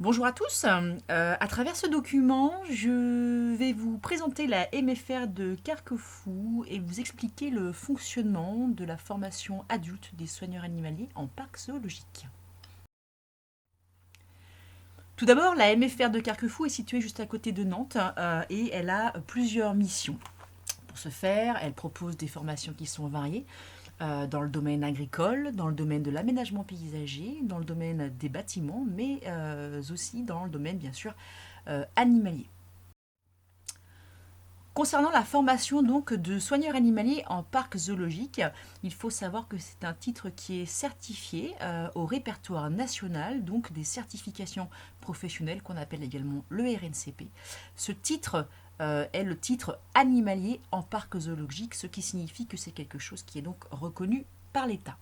Bonjour à tous. À travers ce document, je vais vous présenter la MFR de Carquefou et vous expliquer le fonctionnement de la formation adulte des soigneurs animaliers en parc zoologique. Tout d'abord, la MFR de Carquefou est située juste à côté de Nantes et elle a plusieurs missions. Pour ce faire, elle propose des formations qui sont variées dans le domaine agricole, dans le domaine de l'aménagement paysager, dans le domaine des bâtiments, mais aussi dans le domaine, bien sûr, animalier. Concernant la formation donc de soigneurs animaliers en parc zoologique, il faut savoir que c'est un titre qui est certifié au répertoire national, donc des certifications professionnelles qu'on appelle également le RNCP. Ce titre est le titre animalier en parc zoologique, ce qui signifie que c'est quelque chose qui est donc reconnu par l'État.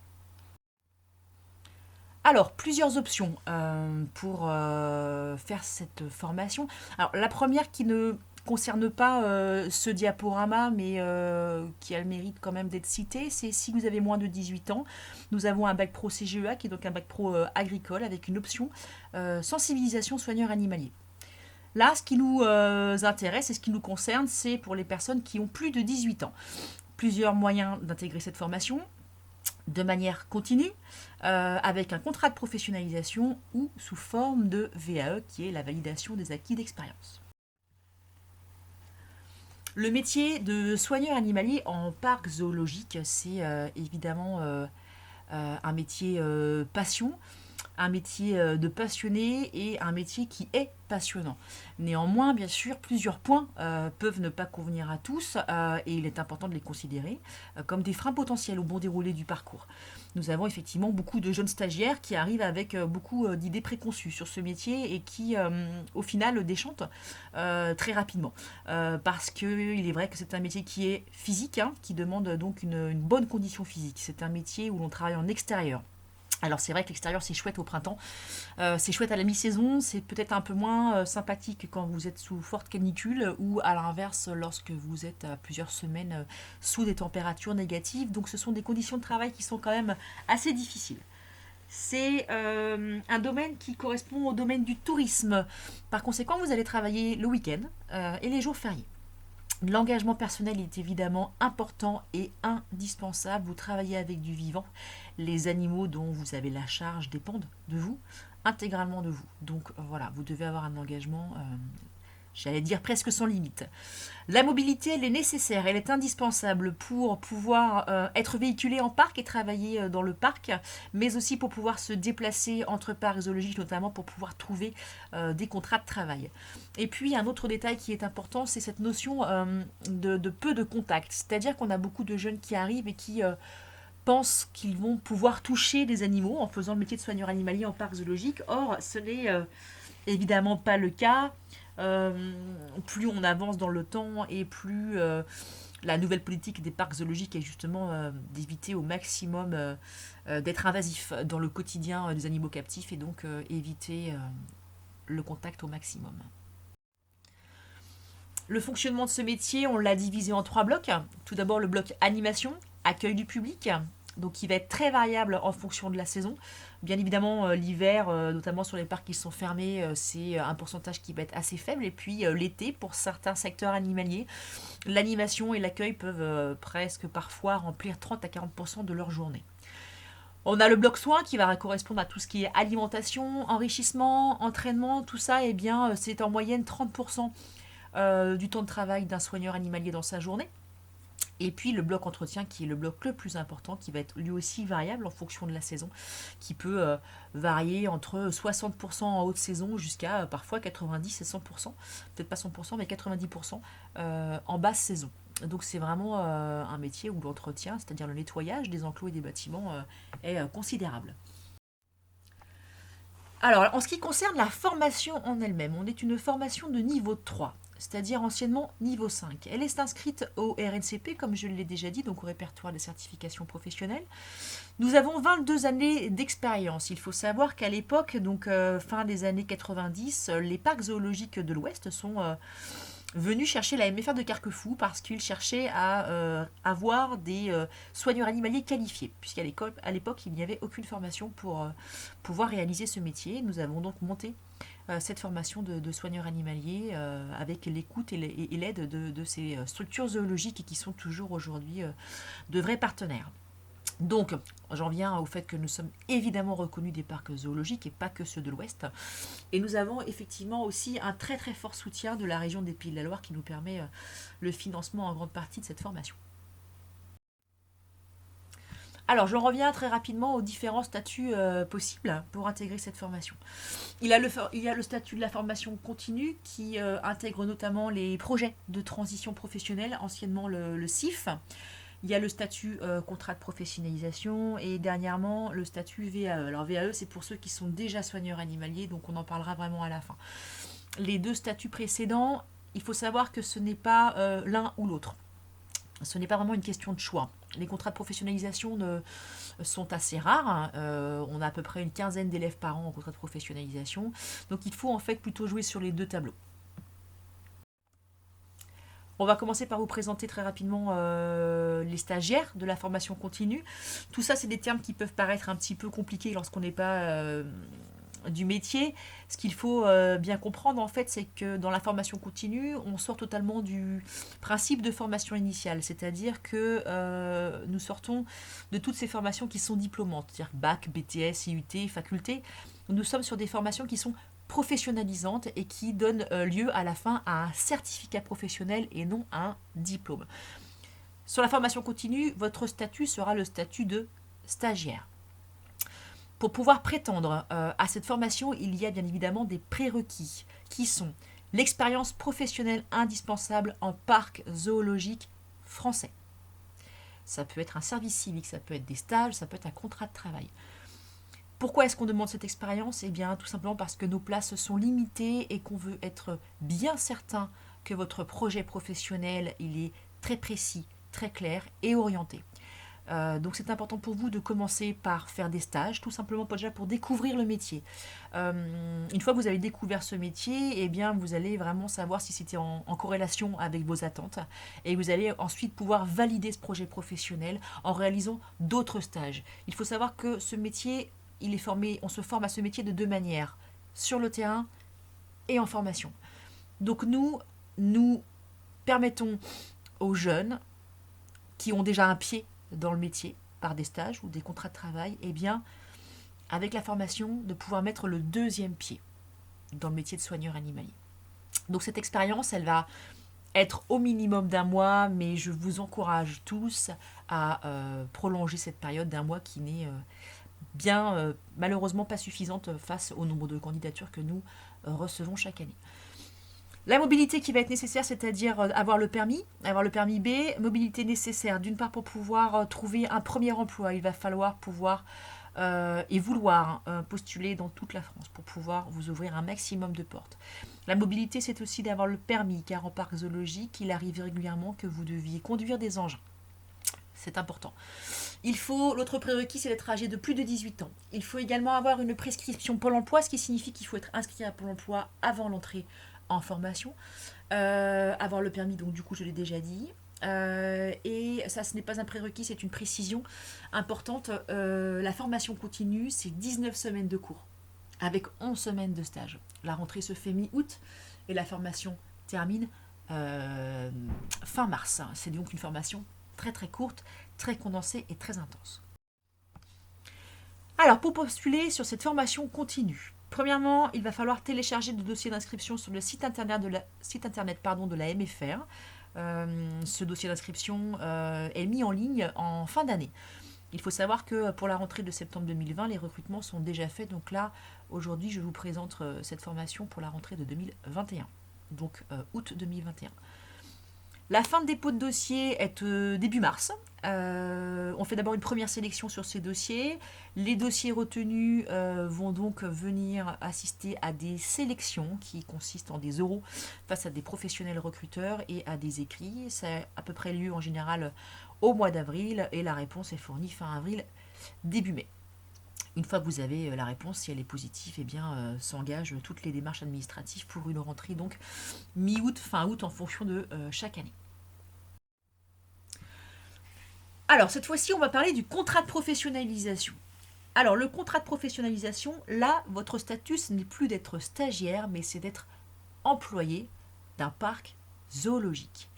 Alors, plusieurs options pour faire cette formation. Alors, la première qui ne concerne pas ce diaporama, mais qui a le mérite quand même d'être cité, c'est si vous avez moins de 18 ans, nous avons un bac pro CGEA, qui est donc un bac pro agricole, avec une option sensibilisation soigneur animalier. Là, ce qui nous intéresse et ce qui nous concerne, c'est pour les personnes qui ont plus de 18 ans. Plusieurs moyens d'intégrer cette formation de manière continue, avec un contrat de professionnalisation ou sous forme de VAE, qui est la validation des acquis d'expérience. Le métier de soigneur animalier en parc zoologique, c'est évidemment un métier passion, un métier de passionné et un métier qui est passionnant. Néanmoins, bien sûr, plusieurs points peuvent ne pas convenir à tous et il est important de les considérer comme des freins potentiels au bon déroulé du parcours. Nous avons effectivement beaucoup de jeunes stagiaires qui arrivent avec beaucoup d'idées préconçues sur ce métier et qui, au final, déchantent très rapidement. Parce qu'il est vrai que c'est un métier qui est physique, hein, qui demande donc une bonne condition physique. C'est un métier où l'on travaille en extérieur. Alors c'est vrai que l'extérieur c'est chouette au printemps, c'est chouette à la mi-saison, c'est peut-être un peu moins sympathique quand vous êtes sous forte canicule ou à l'inverse lorsque vous êtes à plusieurs semaines sous des températures négatives. Donc ce sont des conditions de travail qui sont quand même assez difficiles. C'est un domaine qui correspond au domaine du tourisme. Par conséquent, vous allez travailler le week-end et les jours fériés. L'engagement personnel est évidemment important et indispensable. Vous travaillez avec du vivant. Les animaux dont vous avez la charge dépendent de vous, intégralement de vous. Donc voilà, vous devez avoir un engagement, j'allais dire presque sans limite. La mobilité, elle est nécessaire, elle est indispensable pour pouvoir être véhiculé en parc et travailler dans le parc, mais aussi pour pouvoir se déplacer entre parcs zoologiques, notamment pour pouvoir trouver des contrats de travail. Et puis un autre détail qui est important, c'est cette notion de peu de contact. C'est-à-dire qu'on a beaucoup de jeunes qui arrivent et qui pensent qu'ils vont pouvoir toucher des animaux en faisant le métier de soigneur animalier en parc zoologique. Or, ce n'est évidemment pas le cas. Plus on avance dans le temps et plus la nouvelle politique des parcs zoologiques est justement d'éviter au maximum d'être invasif dans le quotidien des animaux captifs et donc éviter le contact au maximum. Le fonctionnement de ce métier, on l'a divisé en trois blocs. Tout d'abord le bloc animation, accueil du public, donc qui va être très variable en fonction de la saison. Bien évidemment, l'hiver, notamment sur les parcs qui sont fermés, c'est un pourcentage qui va être assez faible. Et puis l'été, pour certains secteurs animaliers, l'animation et l'accueil peuvent presque parfois remplir 30 à 40% de leur journée. On a le bloc soins qui va correspondre à tout ce qui est alimentation, enrichissement, entraînement, tout ça, et bien c'est en moyenne 30% du temps de travail d'un soigneur animalier dans sa journée. Et puis le bloc entretien qui est le bloc le plus important, qui va être lui aussi variable en fonction de la saison, qui peut varier entre 60% en haute saison jusqu'à parfois 90 et 100%, peut-être pas 100% mais 90% en basse saison. Donc c'est vraiment un métier où l'entretien, c'est-à-dire le nettoyage des enclos et des bâtiments, est considérable. Alors, en ce qui concerne la formation en elle-même, on est une formation de niveau 3, c'est-à-dire anciennement niveau 5. Elle est inscrite au RNCP, comme je l'ai déjà dit, donc au répertoire des certifications professionnelles. Nous avons 22 années d'expérience. Il faut savoir qu'à l'époque, donc fin des années 90, les parcs zoologiques de l'Ouest sont venu chercher la MFR de Carquefou parce qu'il cherchait à avoir des soigneurs animaliers qualifiés, à l'époque, il n'y avait aucune formation pour pouvoir réaliser ce métier. Nous avons donc monté cette formation de soigneurs animaliers avec l'écoute et l'aide de ces structures zoologiques qui sont toujours aujourd'hui de vrais partenaires. Donc, j'en viens au fait que nous sommes évidemment reconnus des parcs zoologiques et pas que ceux de l'Ouest. Et nous avons effectivement aussi un très très fort soutien de la région des Pays de la Loire qui nous permet le financement en grande partie de cette formation. Alors, je reviens très rapidement aux différents statuts possibles pour intégrer cette formation. Il y a le statut de la formation continue qui intègre notamment les projets de transition professionnelle, anciennement le CIF. Il y a le statut contrat de professionnalisation et dernièrement le statut VAE. Alors VAE, c'est pour ceux qui sont déjà soigneurs animaliers, donc on en parlera vraiment à la fin. Les deux statuts précédents, il faut savoir que ce n'est pas l'un ou l'autre. Ce n'est pas vraiment une question de choix. Les contrats de professionnalisation sont assez rares. On a à peu près une quinzaine d'élèves par an en contrat de professionnalisation. Donc il faut en fait plutôt jouer sur les deux tableaux. On va commencer par vous présenter très rapidement les stagiaires de la formation continue. Tout ça, c'est des termes qui peuvent paraître un petit peu compliqués lorsqu'on n'est pas du métier. Ce qu'il faut bien comprendre, en fait, c'est que dans la formation continue, on sort totalement du principe de formation initiale. C'est-à-dire que nous sortons de toutes ces formations qui sont diplômantes, c'est-à-dire bac, BTS, IUT, faculté. Nous sommes sur des formations qui sont professionnalisante et qui donne lieu à la fin à un certificat professionnel et non à un diplôme. Sur la formation continue, votre statut sera le statut de stagiaire. Pour pouvoir prétendre à cette formation, il y a bien évidemment des prérequis qui sont l'expérience professionnelle indispensable en parc zoologique français. Ça peut être un service civique, ça peut être des stages, ça peut être un contrat de travail. Pourquoi est-ce qu'on demande cette expérience? Eh bien, tout simplement parce que nos places sont limitées et qu'on veut être bien certain que votre projet professionnel, il est très précis, très clair et orienté. Donc c'est important pour vous de commencer par faire des stages, tout simplement déjà pour découvrir le métier. Une fois que vous avez découvert ce métier, eh bien vous allez vraiment savoir si c'était en corrélation avec vos attentes et vous allez ensuite pouvoir valider ce projet professionnel en réalisant d'autres stages. Il faut savoir que ce métier, on se forme à ce métier de deux manières, sur le terrain et en formation. Donc nous permettons aux jeunes qui ont déjà un pied dans le métier par des stages ou des contrats de travail, eh bien, avec la formation, de pouvoir mettre le deuxième pied dans le métier de soigneur animalier. Donc cette expérience, elle va être au minimum d'un mois, mais je vous encourage tous à prolonger cette période d'un mois qui n'est malheureusement pas suffisante face au nombre de candidatures que nous recevons chaque année. La mobilité qui va être nécessaire, c'est-à-dire avoir le permis B, mobilité nécessaire d'une part pour pouvoir trouver un premier emploi, il va falloir pouvoir et vouloir postuler dans toute la France pour pouvoir vous ouvrir un maximum de portes. La mobilité, c'est aussi d'avoir le permis, car en parc zoologique, il arrive régulièrement que vous deviez conduire des engins. C'est important. L'autre prérequis, c'est d'être âgé de plus de 18 ans. Il faut également avoir une prescription Pôle emploi, ce qui signifie qu'il faut être inscrit à Pôle emploi avant l'entrée en formation. Avoir le permis, donc du coup, je l'ai déjà dit. Et ça, ce n'est pas un prérequis, c'est une précision importante. La formation continue, c'est 19 semaines de cours, avec 11 semaines de stage. La rentrée se fait mi-août et la formation termine fin mars. C'est donc une formation très très courte, très condensée et très intense. Alors, pour postuler sur cette formation continue, premièrement, il va falloir télécharger le dossier d'inscription sur le site internet de la MFR. Ce dossier d'inscription est mis en ligne en fin d'année. Il faut savoir que pour la rentrée de septembre 2020, les recrutements sont déjà faits. Donc là, aujourd'hui, je vous présente cette formation pour la rentrée de 2021, donc août 2021. La fin de dépôt de dossier est début mars. On fait d'abord une première sélection sur ces dossiers. Les dossiers retenus vont donc venir assister à des sélections qui consistent en des oraux face à des professionnels recruteurs et à des écrits. Ça a à peu près lieu en général au mois d'avril et la réponse est fournie fin avril, début mai. Une fois que vous avez la réponse, si elle est positive, eh bien, s'engagent toutes les démarches administratives pour une rentrée donc mi-août, fin août en fonction de chaque année. Alors cette fois-ci, on va parler du contrat de professionnalisation. Alors le contrat de professionnalisation, là, votre statut, ce n'est plus d'être stagiaire, mais c'est d'être employé d'un parc zoologique.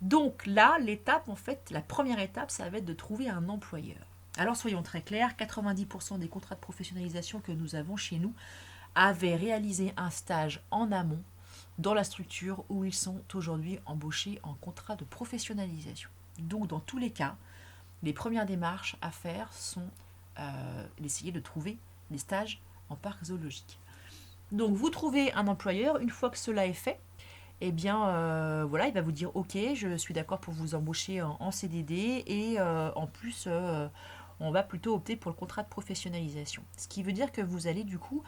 Donc là, l'étape, en fait, la première étape, ça va être de trouver un employeur. Alors soyons très clairs, 90% des contrats de professionnalisation que nous avons chez nous avaient réalisé un stage en amont dans la structure où ils sont aujourd'hui embauchés en contrat de professionnalisation. Donc dans tous les cas, les premières démarches à faire sont d'essayer de trouver des stages en parc zoologique. Donc vous trouvez un employeur, une fois que cela est fait, eh bien voilà, il va vous dire ok, je suis d'accord pour vous embaucher en CDD et en plus on va plutôt opter pour le contrat de professionnalisation. Ce qui veut dire que vous allez du coup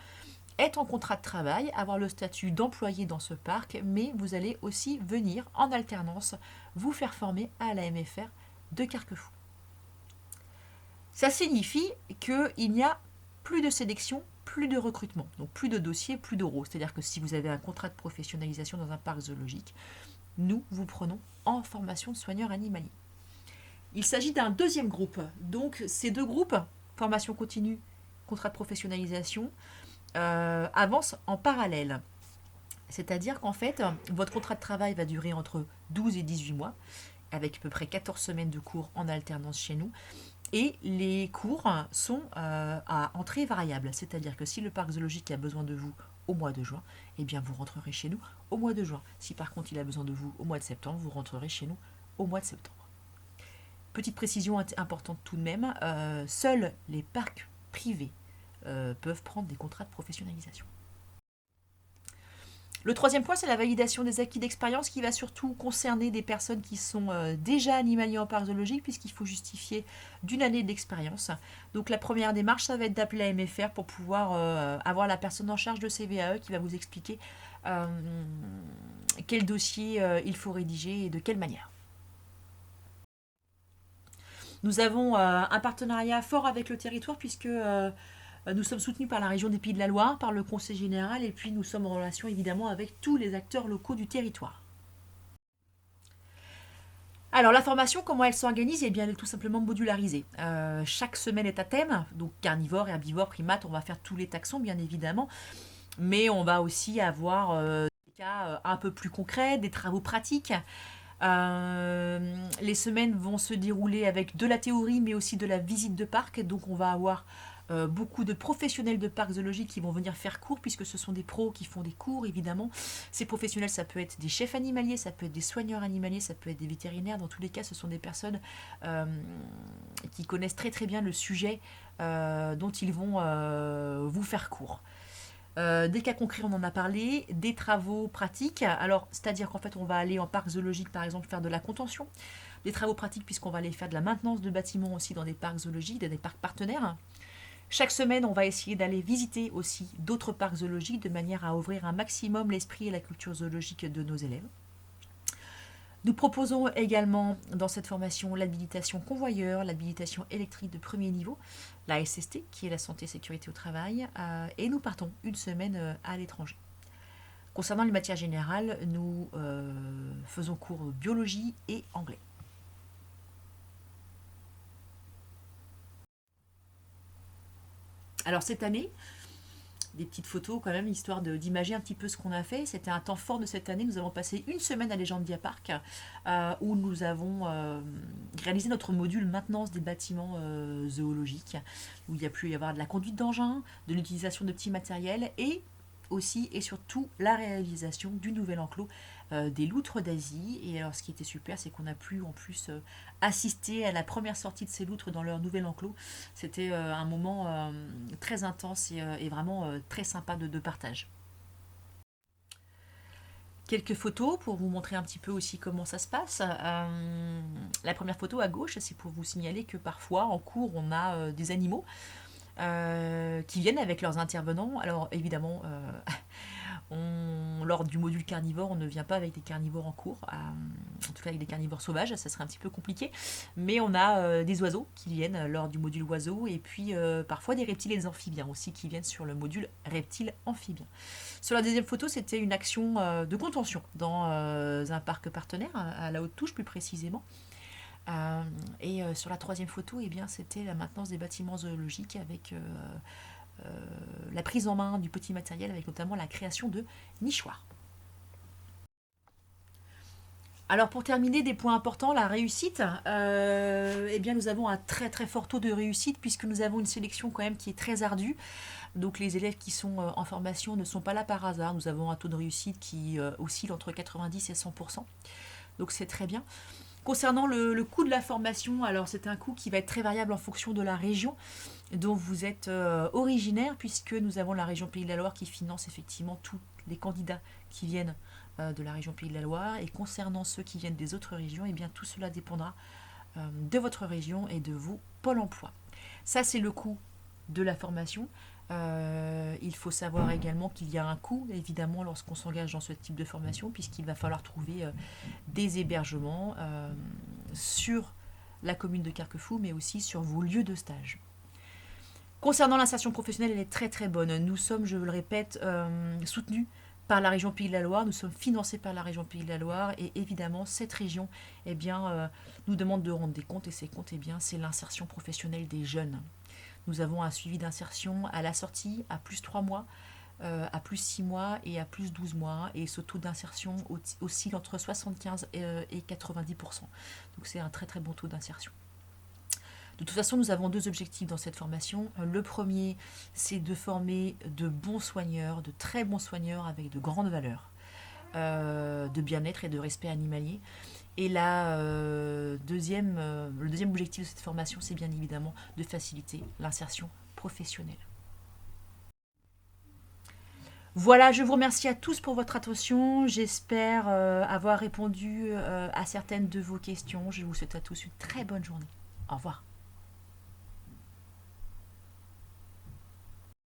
être en contrat de travail, avoir le statut d'employé dans ce parc, mais vous allez aussi venir en alternance vous faire former à la MFR de Carquefou. Ça signifie qu'il n'y a plus de sélection, plus de recrutement, donc plus de dossiers, plus d'euros. C'est-à-dire que si vous avez un contrat de professionnalisation dans un parc zoologique, nous vous prenons en formation de soigneur animalier. Il s'agit d'un deuxième groupe. Donc ces deux groupes, formation continue, contrat de professionnalisation, avancent en parallèle. C'est-à-dire qu'en fait, votre contrat de travail va durer entre 12 et 18 mois, avec à peu près 14 semaines de cours en alternance chez nous. Et les cours sont à entrée variable, c'est-à-dire que si le parc zoologique a besoin de vous au mois de juin, eh bien vous rentrerez chez nous au mois de juin. Si par contre il a besoin de vous au mois de septembre, vous rentrerez chez nous au mois de septembre. Petite précision importante tout de même, seuls les parcs privés peuvent prendre des contrats de professionnalisation. Le troisième point, c'est la validation des acquis d'expérience qui va surtout concerner des personnes qui sont déjà animaliers en parc zoologique puisqu'il faut justifier d'une année d'expérience. Donc la première démarche, ça va être d'appeler la MFR pour pouvoir avoir la personne en charge de CVAE qui va vous expliquer quel dossier il faut rédiger et de quelle manière. Nous avons un partenariat fort avec le territoire puisque nous sommes soutenus par la région des Pays de la Loire, par le Conseil général, et puis nous sommes en relation évidemment avec tous les acteurs locaux du territoire. Alors la formation, comment elle s'organise? Eh bien, elle est tout simplement modularisée. Chaque semaine est à thème, donc carnivore, herbivore, primate, on va faire tous les taxons bien évidemment, mais on va aussi avoir des cas un peu plus concrets, des travaux pratiques. Les semaines vont se dérouler avec de la théorie, mais aussi de la visite de parc, donc on va avoir beaucoup de professionnels de parcs zoologiques qui vont venir faire cours, puisque ce sont des pros qui font des cours, évidemment. Ces professionnels, ça peut être des chefs animaliers, ça peut être des soigneurs animaliers, ça peut être des vétérinaires. Dans tous les cas, ce sont des personnes qui connaissent très très bien le sujet dont ils vont vous faire cours. Des cas concrets, on en a parlé, des travaux pratiques, alors c'est-à-dire qu'en fait on va aller en parc zoologique par exemple faire de la contention, des travaux pratiques puisqu'on va aller faire de la maintenance de bâtiments aussi dans des parcs zoologiques, dans des parcs partenaires. Chaque semaine, on va essayer d'aller visiter aussi d'autres parcs zoologiques de manière à ouvrir un maximum l'esprit et la culture zoologique de nos élèves. Nous proposons également dans cette formation l'habilitation convoyeur, l'habilitation électrique de premier niveau, la SST, qui est la santé et sécurité au travail, et nous partons une semaine à l'étranger. Concernant les matières générales, nous faisons cours biologie et anglais. Alors cette année, des petites photos quand même, histoire d'imager un petit peu ce qu'on a fait. C'était un temps fort de cette année. Nous avons passé une semaine à Legendia Park où nous avons réalisé notre module maintenance des bâtiments zoologiques, où il y a pu y avoir de la conduite d'engins, de l'utilisation de petits matériels et aussi et surtout la réalisation du nouvel enclos des loutres d'Asie. Et alors ce qui était super, c'est qu'on a pu en plus assister à la première sortie de ces loutres dans leur nouvel enclos. C'était un moment très intense et vraiment très sympa de partage. Quelques photos pour vous montrer un petit peu aussi comment ça se passe. La première photo à gauche, c'est pour vous signaler que parfois en cours on a des animaux qui viennent avec leurs intervenants. Alors évidemment, lors du module carnivore, on ne vient pas avec des carnivores en cours. en tout cas avec des carnivores sauvages, ça serait un petit peu compliqué. Mais on a des oiseaux qui viennent lors du module oiseau et puis parfois des reptiles et des amphibiens aussi qui viennent sur le module reptile amphibien. Sur la deuxième photo, c'était une action de contention dans un parc partenaire, à la Haute-Touche plus précisément. Et sur la troisième photo, eh bien, c'était la maintenance des bâtiments zoologiques avec la prise en main du petit matériel, avec notamment la création de nichoirs. Alors pour terminer, des points importants, la réussite, eh bien nous avons un très très fort taux de réussite puisque nous avons une sélection quand même qui est très ardue. Donc les élèves qui sont en formation ne sont pas là par hasard. Nous avons un taux de réussite qui oscille entre 90 et 100%. Donc c'est très bien. Concernant le coût de la formation, alors c'est un coût qui va être très variable en fonction de la région dont vous êtes originaire, puisque nous avons la région Pays de la Loire qui finance effectivement tous les candidats qui viennent de la région Pays de la Loire. Et concernant ceux qui viennent des autres régions, eh bien tout cela dépendra de votre région et de vos pôles emploi. Ça, c'est le coût de la formation. Il faut savoir également qu'il y a un coût, évidemment, lorsqu'on s'engage dans ce type de formation, puisqu'il va falloir trouver des hébergements sur la commune de Carquefou, mais aussi sur vos lieux de stage. Concernant l'insertion professionnelle, elle est très très bonne. Nous sommes, je le répète, soutenus par la région Pays de la Loire, nous sommes financés par la région Pays de la Loire, et évidemment, cette région eh bien, nous demande de rendre des comptes, et ces comptes, eh bien, c'est l'insertion professionnelle des jeunes. Nous avons un suivi d'insertion à la sortie à plus 3 mois, à plus 6 mois et à plus 12 mois. Et ce taux d'insertion oscille entre 75 et 90%. Donc c'est un très très bon taux d'insertion. De toute façon, nous avons 2 objectifs dans cette formation. Le premier, c'est de former de bons soigneurs, de très bons soigneurs avec de grandes valeurs de bien-être et de respect animalier. Et le deuxième objectif de cette formation, c'est bien évidemment de faciliter l'insertion professionnelle. Voilà, je vous remercie à tous pour votre attention. J'espère avoir répondu à certaines de vos questions. Je vous souhaite à tous une très bonne journée. Au revoir.